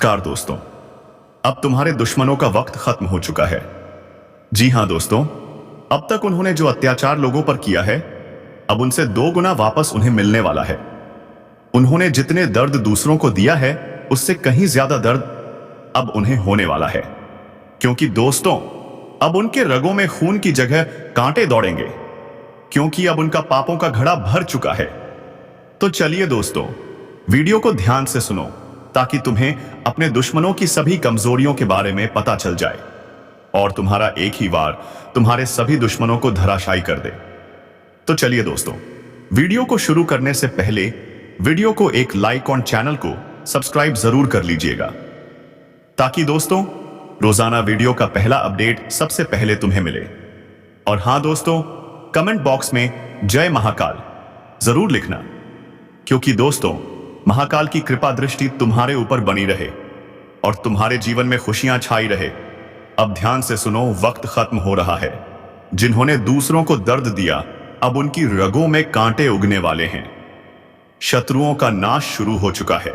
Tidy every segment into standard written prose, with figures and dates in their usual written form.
नमस्कार दोस्तों। अब तुम्हारे दुश्मनों का वक्त खत्म हो चुका है। जी हां दोस्तों, अब तक उन्होंने जो अत्याचार लोगों पर किया है, अब उनसे 2 गुना वापस उन्हें मिलने वाला है। उन्होंने जितने दर्द दूसरों को दिया है, उससे कहीं ज्यादा दर्द अब उन्हें होने वाला है। क्योंकि दोस्तों, अब उनके रगों में खून की जगह कांटे दौड़ेंगे, क्योंकि अब उनका पापों का घड़ा भर चुका है। तो चलिए दोस्तों, वीडियो को ध्यान से सुनो, ताकि तुम्हें अपने दुश्मनों की सभी कमजोरियों के बारे में पता चल जाए और तुम्हारा एक ही वार तुम्हारे सभी दुश्मनों को धराशायी कर दे। तो चलिए दोस्तों, वीडियो को शुरू करने से पहले वीडियो को एक लाइक और चैनल को सब्सक्राइब जरूर कर लीजिएगा, ताकि दोस्तों रोजाना वीडियो का पहला अपडेट सबसे पहले तुम्हें मिले। और हां दोस्तों, कमेंट बॉक्स में जय महाकाल जरूर लिखना, क्योंकि दोस्तों महाकाल की कृपा दृष्टि तुम्हारे ऊपर बनी रहे और तुम्हारे जीवन में खुशियां छाई रहे। अब ध्यान से सुनो, वक्त खत्म हो रहा है। जिन्होंने दूसरों को दर्द दिया, अब उनकी रगों में कांटे उगने वाले हैं। शत्रुओं का नाश शुरू हो चुका है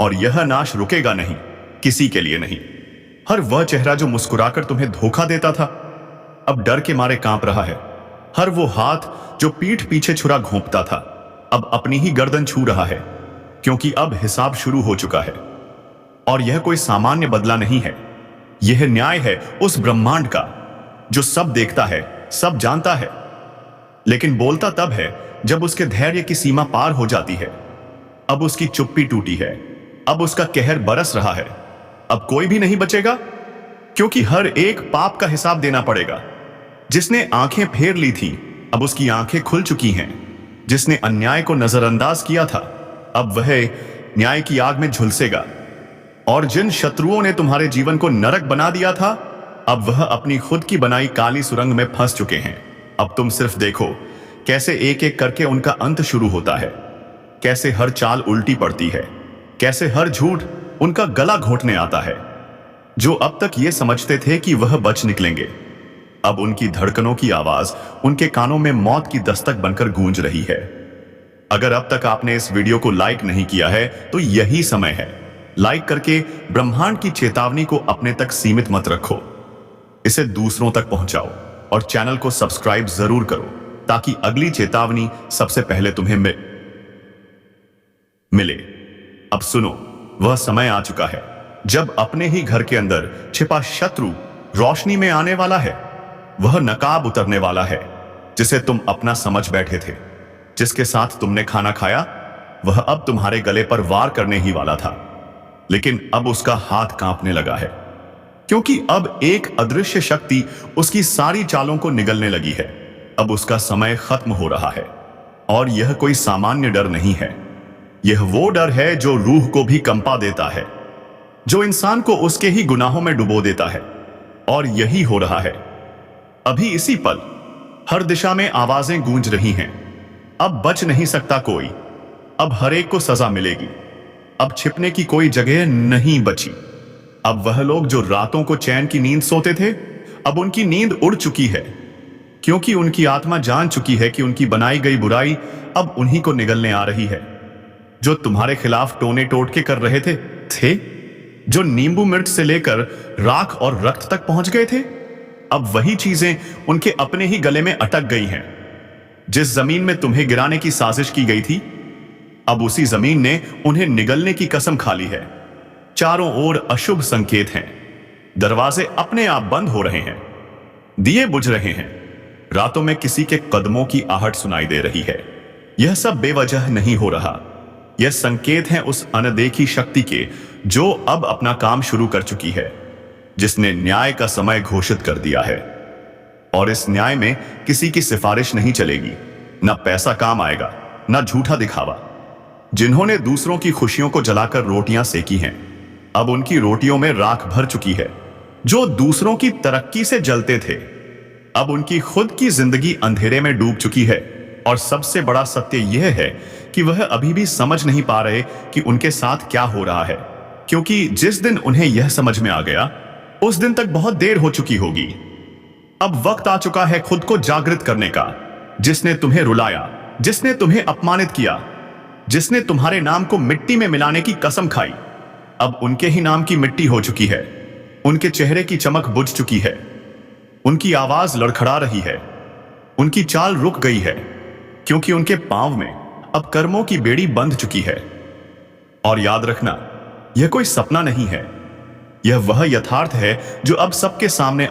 और यह नाश रुकेगा नहीं, किसी के लिए नहीं। हर वह चेहरा जो मुस्कुराकर तुम्हें धोखा देता था, अब डर के मारे कांप रहा है। हर वो हाथ जो पीठ पीछे छुरा घोंपता था, अब अपनी ही गर्दन छू रहा है, क्योंकि अब हिसाब शुरू हो चुका है। और यह कोई सामान्य बदला नहीं है, यह न्याय है उस ब्रह्मांड का जो सब देखता है, सब जानता है, लेकिन बोलता तब है जब उसके धैर्य की सीमा पार हो जाती है। अब उसकी चुप्पी टूटी है, अब उसका कहर बरस रहा है। अब कोई भी नहीं बचेगा, क्योंकि हर एक पाप का हिसाब देना पड़ेगा। जिसने आंखें फेर ली थी, अब उसकी आंखें खुल चुकी हैं। जिसने अन्याय को नजरअंदाज किया था, अब वह न्याय की आग में झुलसेगा। और जिन शत्रुओं ने तुम्हारे जीवन को नरक बना दिया था, अब वह अपनी खुद की बनाई काली सुरंग में फंस चुके हैं। अब तुम सिर्फ देखो कैसे एक एक करके उनका अंत शुरू होता है, कैसे हर चाल उल्टी पड़ती है, कैसे हर झूठ उनका गला घोंटने आता है। जो अब तक ये समझते थे कि वह बच निकलेंगे, अब उनकी धड़कनों की आवाज उनके कानों में मौत की दस्तक बनकर गूंज रही है। अगर अब तक आपने इस वीडियो को लाइक नहीं किया है, तो यही समय है। लाइक करके ब्रह्मांड की चेतावनी को अपने तक सीमित मत रखो, इसे दूसरों तक पहुंचाओ और चैनल को सब्सक्राइब जरूर करो, ताकि अगली चेतावनी सबसे पहले तुम्हें मिले। अब सुनो, वह समय आ चुका है जब अपने ही घर के अंदर छिपा शत्रु रोशनी में आने वाला है। वह नकाब उतरने वाला है जिसे तुम अपना समझ बैठे थे। जिसके साथ तुमने खाना खाया, वह अब तुम्हारे गले पर वार करने ही वाला था, लेकिन अब उसका हाथ कांपने लगा है, क्योंकि अब एक अदृश्य शक्ति उसकी सारी चालों को निगलने लगी है। अब उसका समय खत्म हो रहा है, और यह कोई सामान्य डर नहीं है। यह वो डर है जो रूह को भी कंपा देता है, जो इंसान को उसके ही गुनाहों में डुबो देता है। और यही हो रहा है अभी इसी पल। हर दिशा में आवाजें गूंज रही हैं। अब बच नहीं सकता कोई, अब हर एक को सजा मिलेगी। अब छिपने की कोई जगह नहीं बची। अब वह लोग जो रातों को चैन की नींद सोते थे, अब उनकी नींद उड़ चुकी है, क्योंकि उनकी आत्मा जान चुकी है कि उनकी बनाई गई बुराई अब उन्हीं को निगलने आ रही है। जो तुम्हारे खिलाफ टोने टोटके कर रहे थे, जो नींबू मिर्च से लेकर राख और रक्त तक पहुंच गए थे, अब वही चीजें उनके अपने ही गले में अटक गई हैं। जिस जमीन में तुम्हें गिराने की साजिश की गई थी, अब उसी जमीन ने उन्हें निगलने की कसम खा ली है। चारों ओर अशुभ संकेत हैं। दरवाजे अपने आप बंद हो रहे हैं, दिए बुझ रहे हैं, रातों में किसी के कदमों की आहट सुनाई दे रही है। यह सब बेवजह नहीं हो रहा। यह संकेत हैं उस अनदेखी शक्ति के, जो अब अपना काम शुरू कर चुकी है, जिसने न्याय का समय घोषित कर दिया है। और इस न्याय में किसी की सिफारिश नहीं चलेगी, न पैसा काम आएगा, न झूठा दिखावा। जिन्होंने दूसरों की खुशियों को जलाकर रोटियां सेकी हैं, अब उनकी रोटियों में राख भर चुकी है। जो दूसरों की तरक्की से जलते थे, अब उनकी खुद की जिंदगी अंधेरे में डूब चुकी है। और सबसे बड़ा सत्य यह है कि वह अभी भी समझ नहीं पा रहे कि उनके साथ क्या हो रहा है, क्योंकि जिस दिन उन्हें यह समझ में आ गया, उस दिन तक बहुत देर हो चुकी होगी। अब वक्त आ चुका है खुद को जागृत करने का। जिसने तुम्हें रुलाया, जिसने तुम्हें अपमानित किया, जिसने तुम्हारे नाम को मिट्टी में मिलाने की कसम खाई, अब उनके ही नाम की मिट्टी हो चुकी है। उनके चेहरे की चमक बुझ चुकी है। उनकी आवाज लड़खड़ा रही है। उनकी चाल रुक गई है, क्योंकि उनके पांव में अब कर्मों की बेड़ी बंध चुकी है। और याद रखना, यह कोई सपना नहीं है, यह वह यथार्थ है जो अब सबके सामने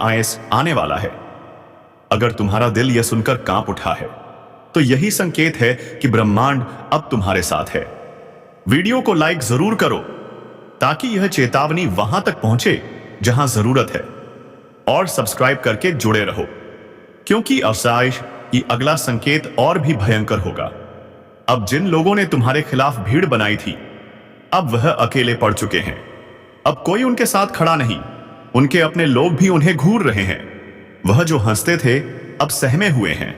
आने वाला है। अगर तुम्हारा दिल यह सुनकर कांप उठा है, तो यही संकेत है कि ब्रह्मांड अब तुम्हारे साथ है। वीडियो को लाइक जरूर करो, ताकि यह चेतावनी वहां तक पहुंचे जहां जरूरत है, और सब्सक्राइब करके जुड़े रहो, क्योंकि अफसाइश की अगला संकेत और भी भयंकर होगा। अब जिन लोगों ने तुम्हारे खिलाफ भीड़ बनाई थी, अब वह अकेले पड़ चुके हैं। अब कोई उनके साथ खड़ा नहीं। उनके अपने लोग भी उन्हें घूर रहे हैं। वह जो हंसते थे अब सहमे हुए हैं।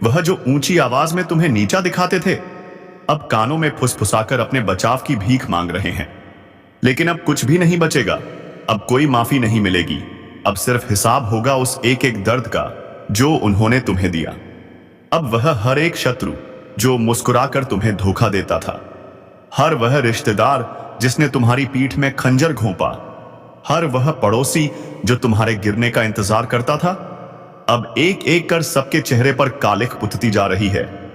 वह जो ऊंची आवाज में तुम्हें नीचा दिखाते थे, अब कानों में फुसफुसाकर अपने बचाव की भीख मांग रहे हैं। लेकिन अब कुछ भी नहीं बचेगा। अब कोई माफी नहीं मिलेगी। अब सिर्फ हिसाब होगा उस एक एक दर्द का जो उन्होंने तुम्हें दिया। अब वह हर एक शत्रु जो मुस्कुराकर तुम्हें धोखा देता था, हर वह रिश्तेदार जिसने तुम्हारी पीठ में खंजर घोंपा, हर वह पड़ोसी जो तुम्हारे गिरने का इंतजार करता था, अब एक एक कर सबके चेहरे पर कालिख पुतती जा रही है।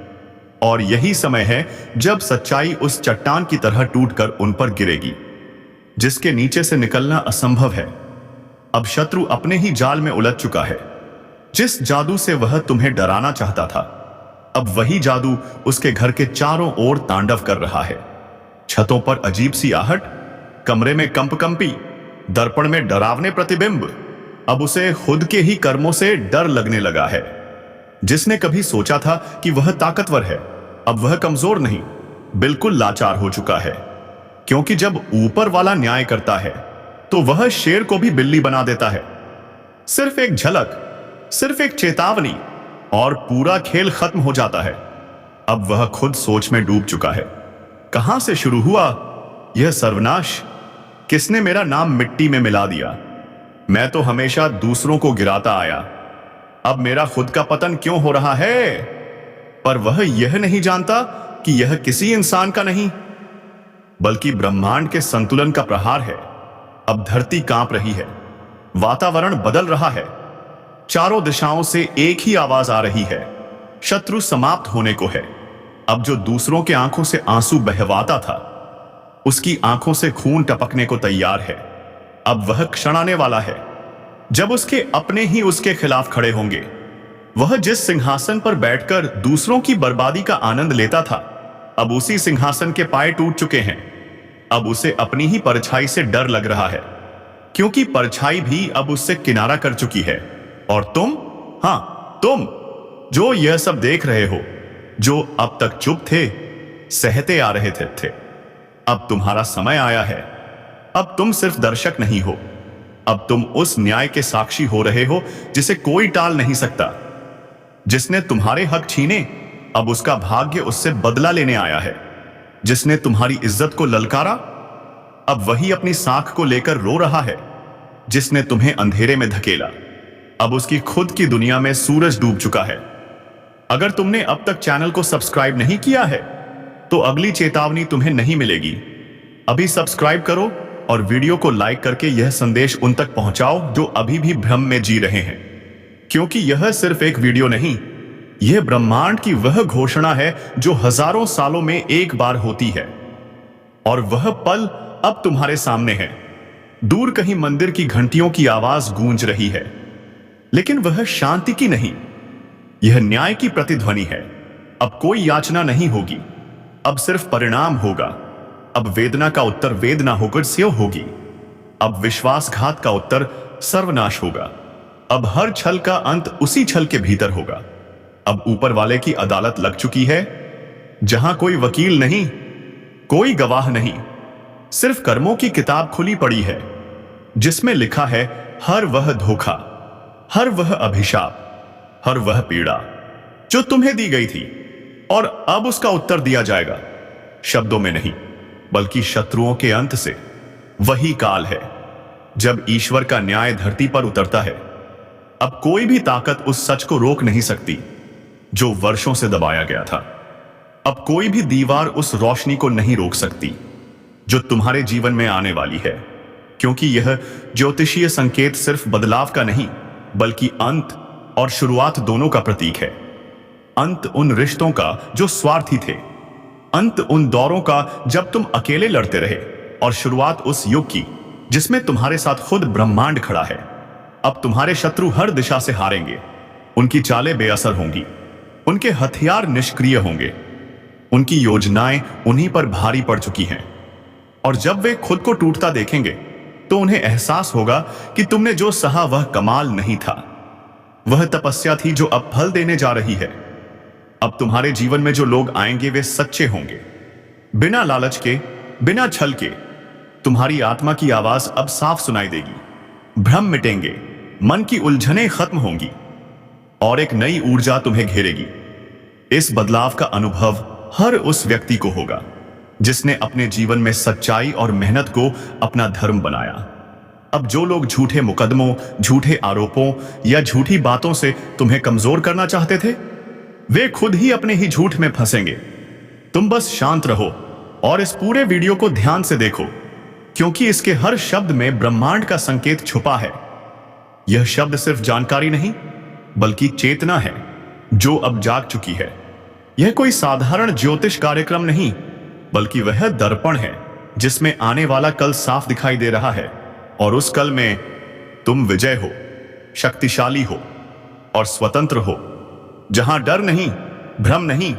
और यही समय है जब सच्चाई उस चट्टान की तरह टूटकर उन पर गिरेगी, जिसके नीचे से निकलना असंभव है। अब शत्रु अपने ही जाल में उलझ चुका है। जिस जादू से वह तुम्हें डराना चाहता था, अब वही जादू उसके घर के चारों ओर तांडव कर रहा है। छतों पर अजीब सी आहट, कमरे में कंपकंपी, दर्पण में डरावने प्रतिबिंब। अब उसे खुद के ही कर्मों से डर लगने लगा है। जिसने कभी सोचा था कि वह ताकतवर है, अब वह कमजोर नहीं, बिल्कुल लाचार हो चुका है। क्योंकि जब ऊपर वाला न्याय करता है, तो वह शेर को भी बिल्ली बना देता है। सिर्फ एक झलक, सिर्फ एक चेतावनी, और पूरा खेल खत्म हो जाता है। अब वह खुद सोच में डूब चुका है। कहां से शुरू हुआ यह सर्वनाश? किसने मेरा नाम मिट्टी में मिला दिया? मैं तो हमेशा दूसरों को गिराता आया। अब मेरा खुद का पतन क्यों हो रहा है? पर वह यह नहीं जानता कि यह किसी इंसान का नहीं, बल्कि ब्रह्मांड के संतुलन का प्रहार है। अब धरती कांप रही है, वातावरण बदल रहा है, चारों दिशाओं से एक ही आवाज आ रही है, शत्रु समाप्त होने को है। अब जो दूसरों के आंखों से आंसू बहवाता था, उसकी आंखों से खून टपकने को तैयार है। अब वह क्षण आने वाला है जब उसके अपने ही उसके खिलाफ खड़े होंगे। वह जिस सिंहासन पर बैठकर दूसरों की बर्बादी का आनंद लेता था, अब उसी सिंहासन के पाए टूट चुके हैं। अब उसे अपनी ही परछाई से डर लग रहा है, क्योंकि परछाई भी अब उससे किनारा कर चुकी है। और तुम, हां तुम, जो यह सब देख रहे हो, जो अब तक चुप थे, सहते आ रहे थे, अब तुम्हारा समय आया है। अब तुम सिर्फ दर्शक नहीं हो, अब तुम उस न्याय के साक्षी हो रहे हो जिसे कोई टाल नहीं सकता। जिसने तुम्हारे हक छीने, अब उसका भाग्य उससे बदला लेने आया है। जिसने तुम्हारी इज्जत को ललकारा, अब वही अपनी साख को लेकर रो रहा है। जिसने तुम्हें अंधेरे में धकेला, अब उसकी खुद की दुनिया में सूरज डूब चुका है। अगर तुमने अब तक चैनल को सब्सक्राइब नहीं किया है, तो अगली चेतावनी तुम्हें नहीं मिलेगी। अभी सब्सक्राइब करो और वीडियो को लाइक करके यह संदेश उन तक पहुंचाओ जो अभी भी भ्रम में जी रहे हैं। क्योंकि यह सिर्फ एक वीडियो नहीं, यह ब्रह्मांड की वह घोषणा है जो हजारों सालों में एक बार होती है। और वह पल अब तुम्हारे सामने है। दूर कहीं मंदिर की घंटियों की आवाज गूंज रही है, लेकिन वह शांति की नहीं, यह न्याय की प्रतिध्वनि है। अब कोई याचना नहीं होगी, अब सिर्फ परिणाम होगा। अब वेदना का उत्तर वेदना होकर स्यो होगी। अब विश्वासघात का उत्तर सर्वनाश होगा। अब हर छल का अंत उसी छल के भीतर होगा। अब ऊपर वाले की अदालत लग चुकी है, जहां कोई वकील नहीं, कोई गवाह नहीं, सिर्फ कर्मों की किताब खुली पड़ी है, जिसमें लिखा है हर वह धोखा, हर वह अभिशाप, हर वह पीड़ा जो तुम्हें दी गई थी। और अब उसका उत्तर दिया जाएगा, शब्दों में नहीं, बल्कि शत्रुओं के अंत से। वही काल है जब ईश्वर का न्याय धरती पर उतरता है। अब कोई भी ताकत उस सच को रोक नहीं सकती जो वर्षों से दबाया गया था। अब कोई भी दीवार उस रोशनी को नहीं रोक सकती जो तुम्हारे जीवन में आने वाली है, क्योंकि यह ज्योतिषीय संकेत सिर्फ बदलाव का नहीं बल्कि अंत और शुरुआत दोनों का प्रतीक है। अंत उन रिश्तों का जो स्वार्थी थे, अंत उन दौरों का जब तुम अकेले लड़ते रहे, और शुरुआत उस युग की जिसमें तुम्हारे साथ खुद ब्रह्मांड खड़ा है। अब तुम्हारे शत्रु हर दिशा से हारेंगे, उनकी चालें बेअसर होंगी, उनके हथियार निष्क्रिय होंगे, उनकी योजनाएं उन्हीं पर भारी पड़ चुकी हैं। और जब वे खुद को टूटता देखेंगे तो उन्हें एहसास होगा कि तुमने जो सहा वह कमाल नहीं था, वह तपस्या थी जो अब फल देने जा रही है। अब तुम्हारे जीवन में जो लोग आएंगे वे सच्चे होंगे, बिना लालच के, बिना छल के। तुम्हारी आत्मा की आवाज अब साफ सुनाई देगी, भ्रम मिटेंगे, मन की उलझनें खत्म होंगी और एक नई ऊर्जा तुम्हें घेरेगी। इस बदलाव का अनुभव हर उस व्यक्ति को होगा जिसने अपने जीवन में सच्चाई और मेहनत को अपना धर्म बनाया। अब जो लोग झूठे मुकदमों, झूठे आरोपों या झूठी बातों से तुम्हें कमजोर करना चाहते थे, वे खुद ही अपने ही झूठ में फंसेंगे। तुम बस शांत रहो और इस पूरे वीडियो को ध्यान से देखो, क्योंकि इसके हर शब्द में ब्रह्मांड का संकेत छुपा है। यह शब्द सिर्फ जानकारी नहीं बल्कि चेतना है जो अब जाग चुकी है। यह कोई साधारण ज्योतिष कार्यक्रम नहीं बल्कि वह दर्पण है जिसमें आने वाला कल साफ दिखाई दे रहा है, और उस कल में तुम विजय हो, शक्तिशाली हो और स्वतंत्र हो, जहां डर नहीं, भ्रम नहीं,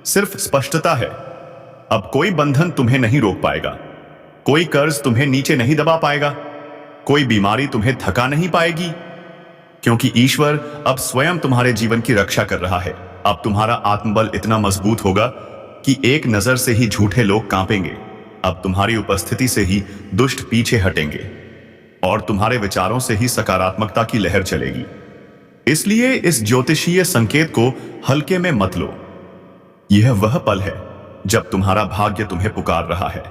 सिर्फ स्पष्टता है। अब कोई बंधन तुम्हें नहीं रोक पाएगा, कोई कर्ज तुम्हें नीचे नहीं दबा पाएगा, कोई बीमारी तुम्हें थका नहीं पाएगी, क्योंकि ईश्वर अब स्वयं तुम्हारे जीवन की रक्षा कर रहा है। अब तुम्हारा आत्मबल इतना मजबूत होगा कि एक नजर से ही झूठे लोग कांपेंगे। अब तुम्हारी उपस्थिति से ही दुष्ट पीछे हटेंगे और तुम्हारे विचारों से ही सकारात्मकता की लहर चलेगी। इसलिए इस ज्योतिषीय संकेत को हल्के में मत लो। यह वह पल है जब तुम्हारा भाग्य तुम्हें पुकार रहा है।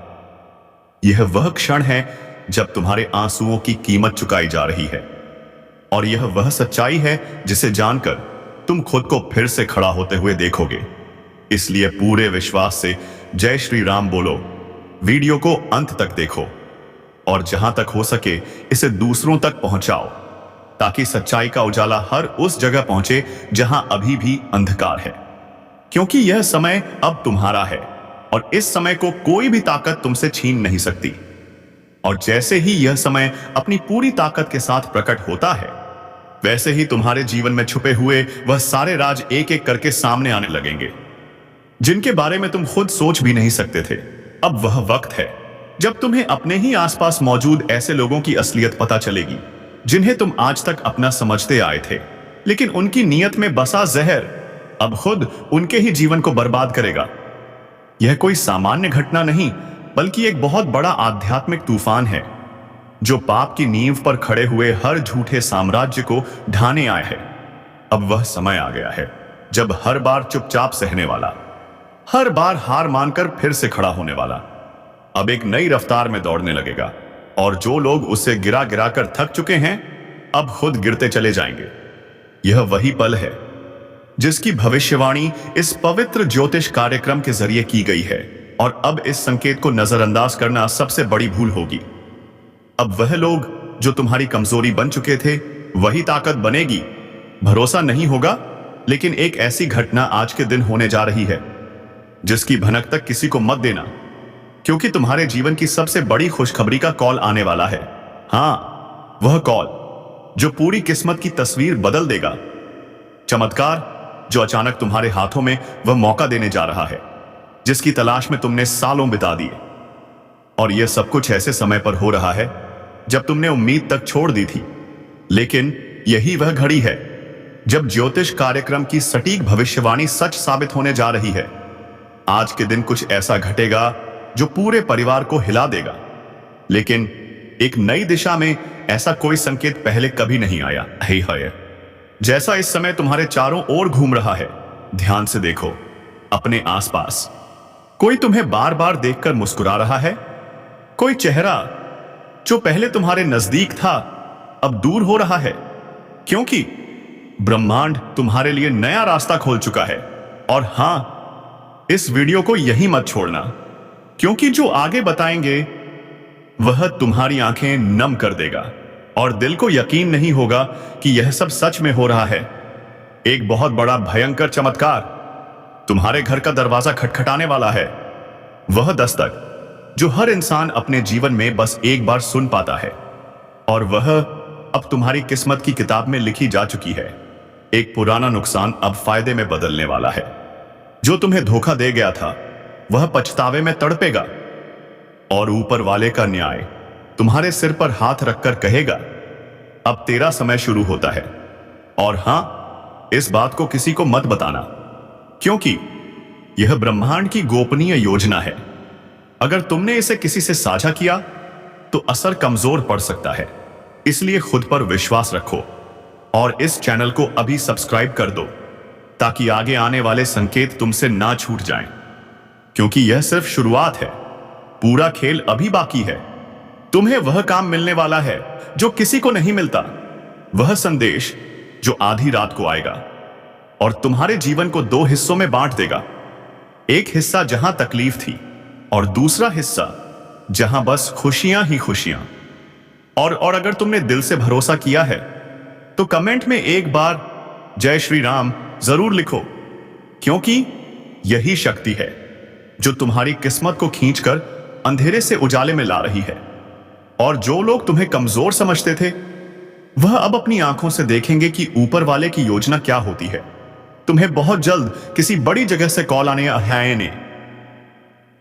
यह वह क्षण है जब तुम्हारे आंसुओं की कीमत चुकाई जा रही है, और यह वह सच्चाई है जिसे जानकर तुम खुद को फिर से खड़ा होते हुए देखोगे। इसलिए पूरे विश्वास से जय श्री राम बोलो, वीडियो को अंत तक देखो और जहां तक हो सके इसे दूसरों तक पहुंचाओ, ताकि सच्चाई का उजाला हर उस जगह पहुंचे जहां अभी भी अंधकार है। क्योंकि यह समय अब तुम्हारा है और इस समय को कोई भी ताकत तुमसे छीन नहीं सकती। और जैसे ही यह समय अपनी पूरी ताकत के साथ प्रकट होता है, वैसे ही तुम्हारे जीवन में छुपे हुए वह सारे राज एक एक करके सामने आने लगेंगे, जिनके बारे में तुम खुद सोच भी नहीं सकते थे। अब वह वक्त है जब तुम्हें अपने ही आसपास मौजूद ऐसे लोगों की असलियत पता चलेगी जिन्हें तुम आज तक अपना समझते आए थे, लेकिन उनकी नीयत में बसा जहर अब खुद उनके ही जीवन को बर्बाद करेगा। यह कोई सामान्य घटना नहीं बल्कि एक बहुत बड़ा आध्यात्मिक तूफान है जो पाप की नींव पर खड़े हुए हर झूठे साम्राज्य को ढाने आया है। अब वह समय आ गया है जब हर बार चुपचाप सहने वाला, हर बार हार मानकर फिर से खड़ा होने वाला, अब एक नई रफ्तार में दौड़ने लगेगा, और जो लोग उससे गिरा गिरा कर थक चुके हैं अब खुद गिरते चले जाएंगे। यह वही पल है जिसकी भविष्यवाणी इस पवित्र ज्योतिष कार्यक्रम के जरिए की गई है, और अब इस संकेत को नजरअंदाज करना सबसे बड़ी भूल होगी। अब वह लोग जो तुम्हारी कमजोरी बन चुके थे वही ताकत बनेगी। भरोसा नहीं होगा, लेकिन एक ऐसी घटना आज के दिन होने जा रही है जिसकी भनक तक किसी को मत देना, क्योंकि तुम्हारे जीवन की सबसे बड़ी खुशखबरी का कॉल आने वाला है। हाँ, वह कॉल जो पूरी किस्मत की तस्वीर बदल देगा। चमत्कार जो अचानक तुम्हारे हाथों में वह मौका देने जा रहा है जिसकी तलाश में तुमने सालों बिता दिए। और यह सब कुछ ऐसे समय पर हो रहा है जब तुमने उम्मीद तक छोड़ दी थी, लेकिन यही वह घड़ी है जब ज्योतिष कार्यक्रम की सटीक भविष्यवाणी सच साबित होने जा रही है। आज के दिन कुछ ऐसा घटेगा जो पूरे परिवार को हिला देगा, लेकिन एक नई दिशा में ऐसा कोई संकेत पहले कभी नहीं आया है जैसा इस समय तुम्हारे चारों ओर घूम रहा है। ध्यान से देखो अपने आसपास। कोई तुम्हें बार बार देखकर मुस्कुरा रहा है, कोई चेहरा जो पहले तुम्हारे नजदीक था अब दूर हो रहा है, क्योंकि ब्रह्मांड तुम्हारे लिए नया रास्ता खोल चुका है। और हां, इस वीडियो को यही मत छोड़ना, क्योंकि जो आगे बताएंगे वह तुम्हारी आंखें नम कर देगा और दिल को यकीन नहीं होगा कि यह सब सच में हो रहा है। एक बहुत बड़ा भयंकर चमत्कार तुम्हारे घर का दरवाजा खटखटाने वाला है। वह दस्तक जो हर इंसान अपने जीवन में बस एक बार सुन पाता है, और वह अब तुम्हारी किस्मत की किताब में लिखी जा चुकी है। एक पुराना नुकसान अब फायदे में बदलने वाला है। जो तुम्हें धोखा दे गया था वह पछतावे में तड़पेगा, और ऊपर वाले का न्याय तुम्हारे सिर पर हाथ रखकर कहेगा, अब तेरा समय शुरू होता है। और हां, इस बात को किसी को मत बताना, क्योंकि यह ब्रह्मांड की गोपनीय योजना है। अगर तुमने इसे किसी से साझा किया तो असर कमजोर पड़ सकता है, इसलिए खुद पर विश्वास रखो और इस चैनल को अभी सब्सक्राइब कर दो ताकि आगे आने वाले संकेत तुमसे ना छूट जाएं, क्योंकि यह सिर्फ शुरुआत है। पूरा खेल अभी बाकी है। तुम्हें वह काम मिलने वाला है जो किसी को नहीं मिलता, वह संदेश जो आधी रात को आएगा और तुम्हारे जीवन को दो हिस्सों में बांट देगा। एक हिस्सा जहां तकलीफ थी और दूसरा हिस्सा जहां बस खुशियां ही खुशियां। और अगर तुमने दिल से भरोसा किया है तो कमेंट में एक बार जय श्री राम जरूर लिखो, क्योंकि यही शक्ति है जो तुम्हारी किस्मत को खींचकर अंधेरे से उजाले में ला रही है। और जो लोग तुम्हें कमजोर समझते थे वह अब अपनी आंखों से देखेंगे कि ऊपर वाले की योजना क्या होती है। तुम्हें बहुत जल्द किसी बड़ी जगह से कॉल आने ने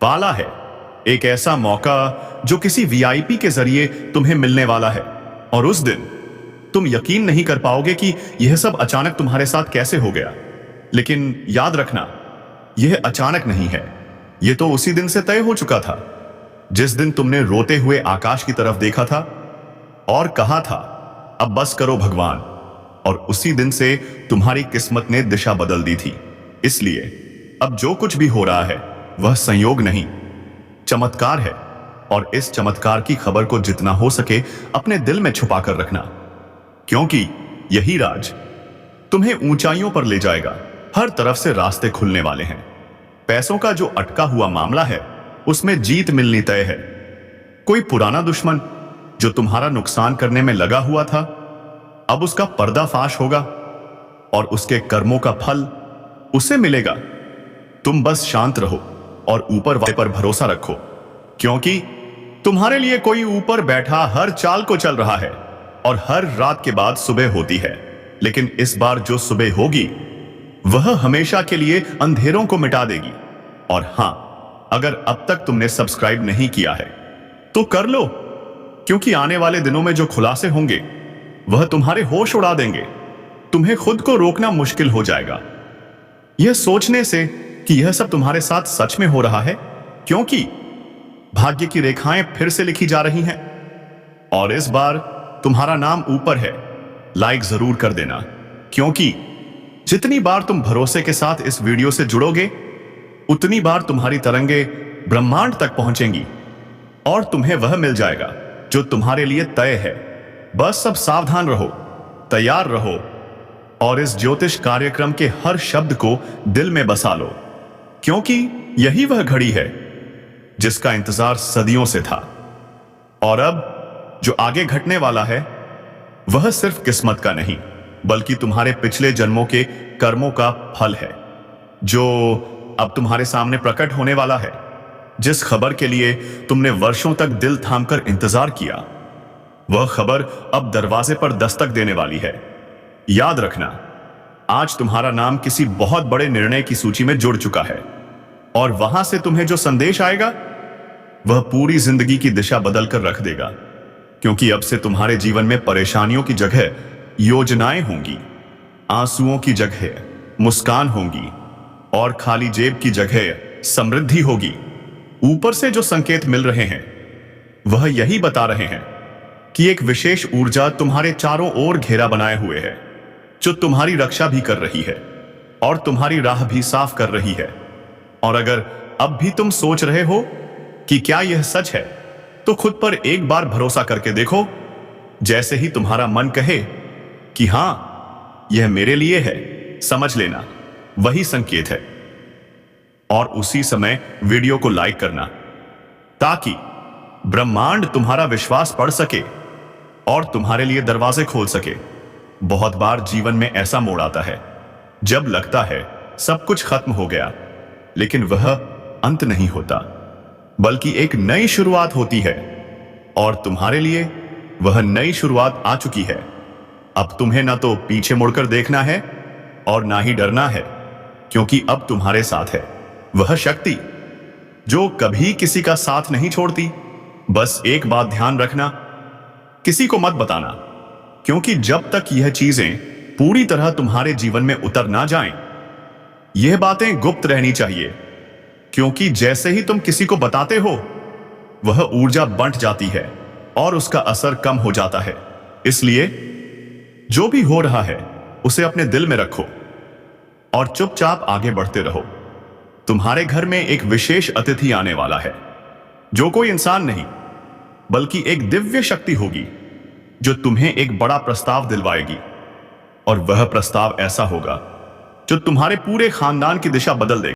वाला है, एक ऐसा मौका जो किसी वीआईपी के जरिए तुम्हें मिलने वाला है। और उस दिन तुम यकीन नहीं कर पाओगे कि यह सब अचानक तुम्हारे साथ कैसे हो गया। लेकिन याद रखना, यह अचानक नहीं है, यह तो उसी दिन से तय हो चुका था जिस दिन तुमने रोते हुए आकाश की तरफ देखा था और कहा था, अब बस करो भगवान। और उसी दिन से तुम्हारी किस्मत ने दिशा बदल दी थी। इसलिए अब जो कुछ भी हो रहा है वह संयोग नहीं, चमत्कार है। और इस चमत्कार की खबर को जितना हो सके अपने दिल में छुपा कर रखना, क्योंकि यही राज तुम्हें ऊंचाइयों पर ले जाएगा। हर तरफ से रास्ते खुलने वाले हैं। पैसों का जो अटका हुआ मामला है उसमें जीत मिलनी तय है। कोई पुराना दुश्मन जो तुम्हारा नुकसान करने में लगा हुआ था, अब उसका पर्दाफाश होगा और उसके कर्मों का फल उसे मिलेगा। तुम बस शांत रहो और ऊपर वाले पर भरोसा रखो, क्योंकि तुम्हारे लिए कोई ऊपर बैठा हर चाल को चल रहा है। और हर रात के बाद सुबह होती है, लेकिन इस बार जो सुबह होगी वह हमेशा के लिए अंधेरों को मिटा देगी। और हां, अगर अब तक तुमने सब्सक्राइब नहीं किया है तो कर लो, क्योंकि आने वाले दिनों में जो खुलासे होंगे वह तुम्हारे होश उड़ा देंगे। तुम्हें खुद को रोकना मुश्किल हो जाएगा यह सोचने से कि यह सब तुम्हारे साथ सच में हो रहा है, क्योंकि भाग्य की रेखाएं फिर से लिखी जा रही हैं। और इस बार तुम्हारा नाम ऊपर है। लाइक जरूर कर देना, क्योंकि जितनी बार तुम भरोसे के साथ इस वीडियो से जुड़ोगे उतनी बार तुम्हारी तरंगे ब्रह्मांड तक पहुंचेंगी और तुम्हें वह मिल जाएगा जो तुम्हारे लिए तय है। बस सब सावधान रहो, तैयार रहो और इस ज्योतिष कार्यक्रम के हर शब्द को दिल में बसा लो, क्योंकि यही वह घड़ी है जिसका इंतजार सदियों से था। और अब जो आगे घटने वाला है वह सिर्फ किस्मत का नहीं बल्कि तुम्हारे पिछले जन्मों के कर्मों का फल है, जो अब तुम्हारे सामने प्रकट होने वाला है। जिस खबर के लिए तुमने वर्षों तक दिल थामकर इंतजार किया, वह खबर अब दरवाजे पर दस्तक देने वाली है। याद रखना, आज तुम्हारा नाम किसी बहुत बड़े निर्णय की सूची में जुड़ चुका है, और वहां से तुम्हें जो संदेश आएगा वह पूरी जिंदगी की दिशा बदल कर रख देगा। क्योंकि अब से तुम्हारे जीवन में परेशानियों की जगह योजनाएं होंगी, आंसुओं की जगह मुस्कान होंगी और खाली जेब की जगह समृद्धि होगी। ऊपर से जो संकेत मिल रहे हैं वह यही बता रहे हैं कि एक विशेष ऊर्जा तुम्हारे चारों ओर घेरा बनाए हुए है, जो तुम्हारी रक्षा भी कर रही है और तुम्हारी राह भी साफ कर रही है। और अगर अब भी तुम सोच रहे हो कि क्या यह सच है, तो खुद पर एक बार भरोसा करके देखो। जैसे ही तुम्हारा मन कहे कि हां, यह मेरे लिए है, समझ लेना वही संकेत है। और उसी समय वीडियो को लाइक करना ताकि ब्रह्मांड तुम्हारा विश्वास पढ़ सके और तुम्हारे लिए दरवाजे खोल सके। बहुत बार जीवन में ऐसा मोड़ आता है जब लगता है सब कुछ खत्म हो गया, लेकिन वह अंत नहीं होता, बल्कि एक नई शुरुआत होती है। और तुम्हारे लिए वह नई शुरुआत आ चुकी है। अब तुम्हें ना तो पीछे मुड़कर देखना है और ना ही डरना है, क्योंकि अब तुम्हारे साथ है वह शक्ति जो कभी किसी का साथ नहीं छोड़ती। बस एक बात ध्यान रखना, किसी को मत बताना, क्योंकि जब तक यह चीजें पूरी तरह तुम्हारे जीवन में उतर ना जाएं, यह बातें गुप्त रहनी चाहिए। क्योंकि जैसे ही तुम किसी को बताते हो, वह ऊर्जा बंट जाती है और उसका असर कम हो जाता है। इसलिए जो भी हो रहा है उसे अपने दिल में रखो और चुपचाप आगे बढ़ते रहो। तुम्हारे घर में एक विशेष अतिथि आने वाला है, जो कोई इंसान नहीं बल्कि एक दिव्य शक्ति होगी जो तुम्हें एक बड़ा प्रस्ताव दिलवाएगी। और वह प्रस्ताव ऐसा होगा जो तुम्हारे पूरे खानदान की दिशा बदल देगा।